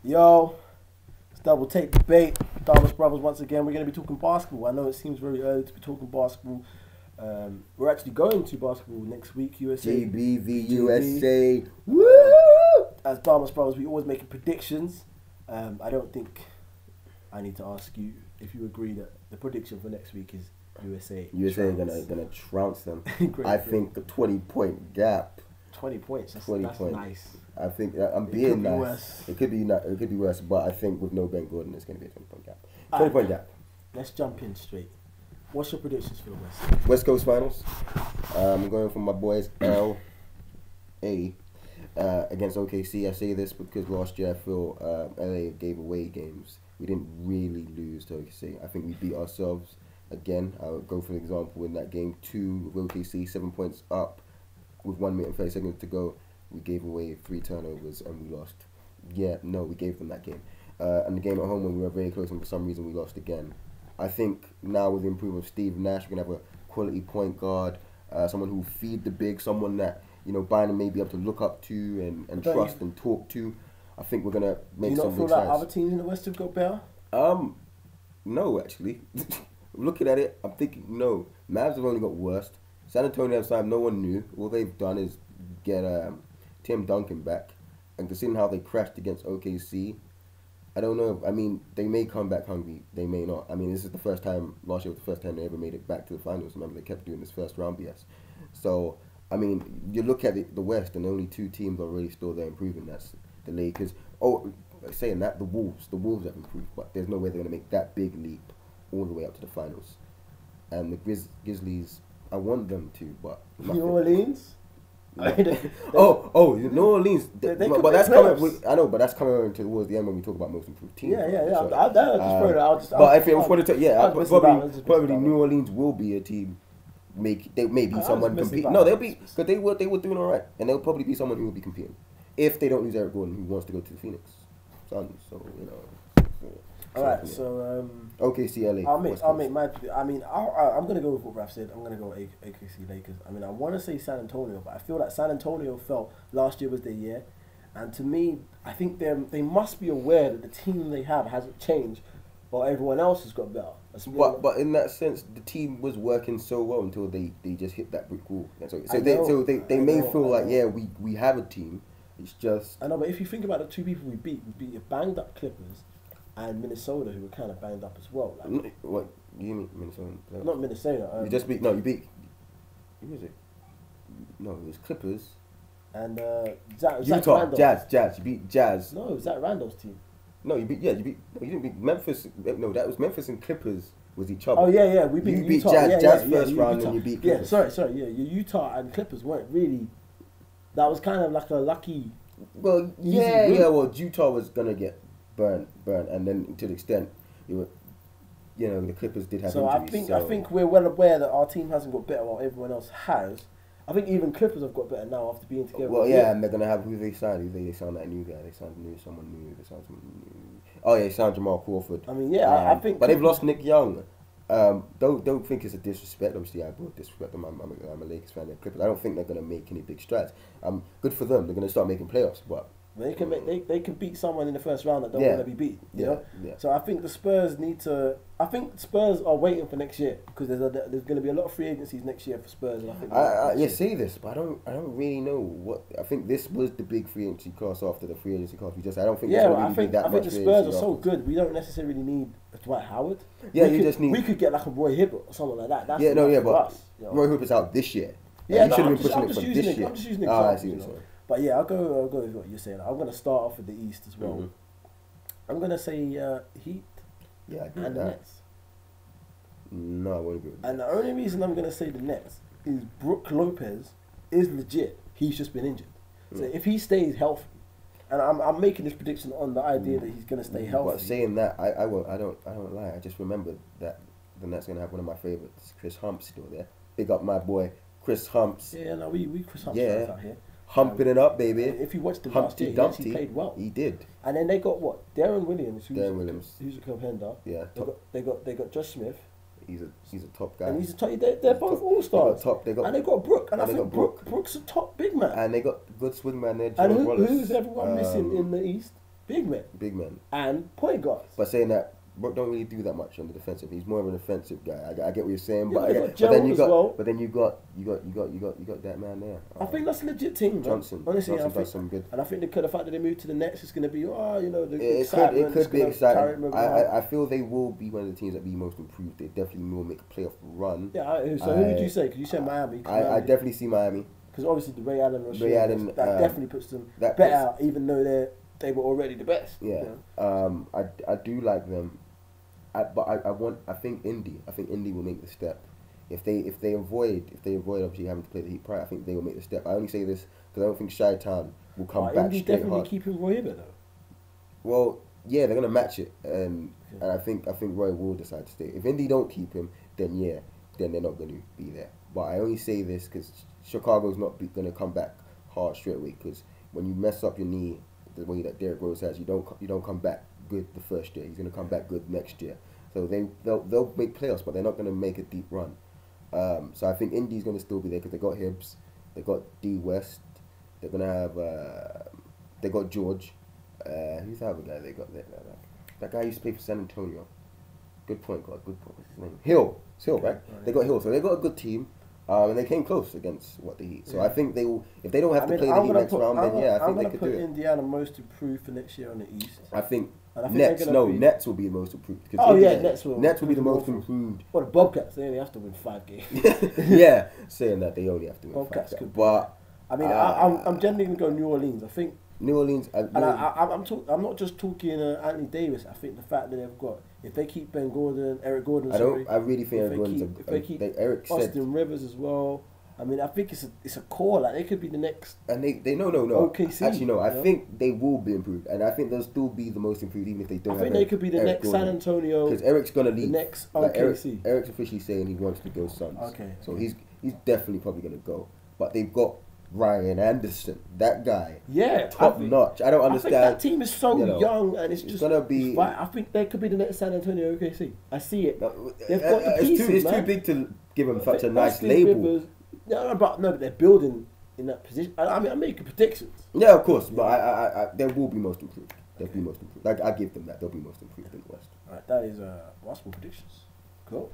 Yo, it's Double Take Debate. Thomas Brothers once again. We're going to be talking basketball. I know it seems very early to be talking basketball. We're actually going to basketball next week, USA. GBV USA. Woo! As Thomas Brothers, we always making predictions. I don't think I need to ask you if you agree that the prediction for next week is USA. USA gonna trounce them. I Great. think the 20-point gap. 20 points. That's 20 that's points. nice. I think I'm It being could be nice. worse. It could be worse, but I think with no Ben Gordon, it's gonna be a 20-point gap. Alright. 20-point gap. Let's jump in straight. What's your predictions for the West? West Coast Finals. I'm going for my boys LA against OKC. I say this because last year I feel LA gave away games. We didn't really lose to OKC. I think we beat ourselves again. I would go for an example in that game 2 with OKC, 7 points up with 1 minute and 30 seconds to go. We gave away 3 turnovers and we lost. Yeah, no, we gave them that game. And the game at home when we were very close and for some reason we lost again. I think now with the improvement of Steve Nash, we're going to have a quality point guard, someone who will feed the big, someone that, Bynum may be able to look up to and trust and talk to. I think we're going to make some big strides. You don't feel like other teams in the West have got better? No, actually. Looking at it, I'm thinking, no. Mavs have only got worse. San Antonio this time, no one knew. All they've done is get Tim Duncan back. And considering how they crashed against OKC, I don't know. I mean, they may come back hungry. They may not. I mean, this is the first time, last year was the first time they ever made it back to the finals. Remember, they kept doing this first round BS. So, I mean, you look at the West and only 2 teams are really still there improving. That's the Lakers. Oh, saying that, the Wolves. The Wolves have improved, but there's no way they're going to make that big leap all the way up to the finals. And the Grizzlies, I want them to, but nothing. New Orleans? No. New Orleans. But that's coming. I know, but that's coming on towards the end when we talk about most improved teams. Yeah. So, But if I was going to, probably New Orleans will be a team. They may be someone compete. No, they'll be because they were doing all right, and they'll probably be someone who will be competing if they don't lose Eric Gordon, who wants to go to the Phoenix Suns. So all right, so OKC LA. I'll make my. I mean, I'm gonna go with what Raph said. I'm gonna go with AKC Lakers. I mean, I want to say San Antonio, but I feel like San Antonio felt last year was their year, and to me, I think they must be aware that the team they have hasn't changed, while everyone else has got better. But in that sense, the team was working so well until they just hit that brick wall. So they may feel like we have a team. It's just I know, but if you think about the 2 people we beat a banged up Clippers. And Minnesota, who were kind of banged up as well. Like, what you mean, Minnesota? Not Minnesota. You beat. Who was it? No, it was Clippers. And Utah, Jazz. You beat Jazz. No, Zach Randolph's team. No, you beat. No, you didn't beat Memphis. No, that was Memphis and Clippers was each other. Oh yeah. We beat Utah. Jazz first round, and you beat Clippers. Yeah, sorry. Yeah, your Utah and Clippers weren't really. That was kind of like a lucky. Well, Well, Utah was gonna get burnt, and then to the extent the Clippers did have injuries. I think we're well aware that our team hasn't got better while everyone else has. I think even Clippers have got better now after being together. Well, yeah, and they're gonna have who they signed. They signed that new guy. They signed someone new. They signed someone new. Oh yeah, they signed Jamal Crawford. I mean, I think. But they've lost Nick Young. Don't think it's a disrespect. Obviously, I will disrespect them. I'm a Lakers fan. They're Clippers. I don't think they're gonna make any big strides. Good for them. They're gonna start making playoffs, but. They can beat someone in the first round that don't want to be beat. You know. Yeah. So I think the Spurs need to. I think Spurs are waiting for next year because there's going to be a lot of free agencies next year for Spurs, and I think. Say this, but I don't really know what. I think this was the big free agency class after the free agency class we just. I don't think. I think the Spurs are so good. We don't necessarily need a Dwight Howard. Yeah, we could get like a Roy Hibbert or someone like that. That's but us, Roy Hibbert's out this year. Yeah, you should have been I'm pushing it for this year. I'm just using examples. I see. But yeah, I'll go with what you're saying. I'm going to start off with the East as well. Mm-hmm. I'm going to say Heat and the Nets. No, I won't agree with that. And the only reason I'm going to say the Nets is Brook Lopez is legit. He's just been injured. So if he stays healthy, and I'm making this prediction on the idea that he's going to stay healthy. But saying that, I don't lie. I just remembered that the Nets are going to have one of my favorites, Chris Humps, still there. Big up my boy, Chris Humps. Yeah, no, we Chris Humps out here. Humping it up, baby. If you watched him last year, he actually played well. He did. And then they got what? Darren Williams, who's a contender. Yeah. They got Josh Smith. He's a top guy. And he's a top. They're both all stars. And they got Brook. And I think Brook's a top big man. And they got good swing man there. And who's everyone missing in the East? big men, and point guards. But saying that, Brook don't really do that much on the defensive. He's more of an offensive guy. I get what you're saying, Yeah, but then you got that man there. I think that's a legit team, Johnson. Man. Honestly, Johnson I think, does some good. and I think the fact that they moved to the Nets is going to be, the It could be exciting. I I feel they will be one of the teams that be most improved. They definitely will make a playoff run. Yeah. So who would you say? Because you said Miami. I definitely see Miami. Because obviously the Ray Allen that definitely puts them better, even though they were already the best. Yeah. You know? I do like them. I think Indy will make the step. If they avoid obviously having to play the Heat prior, I think they will make the step. I only say this because I don't think Chi-Town will come back Indy straight definitely hard. keeping Roy Hibbert though. Well, yeah, they're gonna match it, and I think Roy will decide to stay. If Indy don't keep him, then they're not gonna be there. But I only say this because Chicago's not gonna come back hard straight away. Because when you mess up your knee the way that Derrick Rose has, you don't come back good the first year. He's gonna come back good next year. So they'll make playoffs, but they're not gonna make a deep run. So I think Indy's gonna still be there because they got Hibbs, they got D West, they're gonna have they got George. Who's the other guy they got there? That guy used to play for San Antonio. Good point, God. Good point. What's his name? Hill. It's Hill, right? They got Hill, so they got a good team. And they came close against the Heat. So I think they will. If they don't have to play the Heat next round, then I think they could do it. I'm gonna put Indiana most improved for next year on the East. I think Nets will be the most improved. Nets will be the most improved. Well, the Bobcats, they only have to win 5 games. Yeah, saying that they only have to win Bobcats 5 games. But I mean, I'm generally gonna go New Orleans. I think New Orleans. I'm not just talking Anthony Davis. I think the fact that they've got, if they keep Eric Gordon. I really think Eric Gordon's if they keep Austin Rivers as well. I mean, I think it's a core. Like they could be the next. And they no. OKC, actually, no. I think they will be improved, and I think they'll still be the most improved, even if they don't. I think they could be the next San Antonio. Because Eric's gonna leave. The next OKC. Eric's officially saying he wants to go Suns. Okay. So he's definitely probably gonna go, but they've got Ryan Anderson, that guy. Yeah, top notch. I don't understand. I think that team is so young, and it's just gonna be. I think they could be the next San Antonio OKC. I see it. They've got the pieces, it's too big to give them such a nice label. Rivers, but they're building in that position. I mean, I'm making predictions. Yeah, of course, but I they will be most improved. They'll be most improved. I give them that. They'll be most improved in the West. All right, that is basketball predictions. Cool.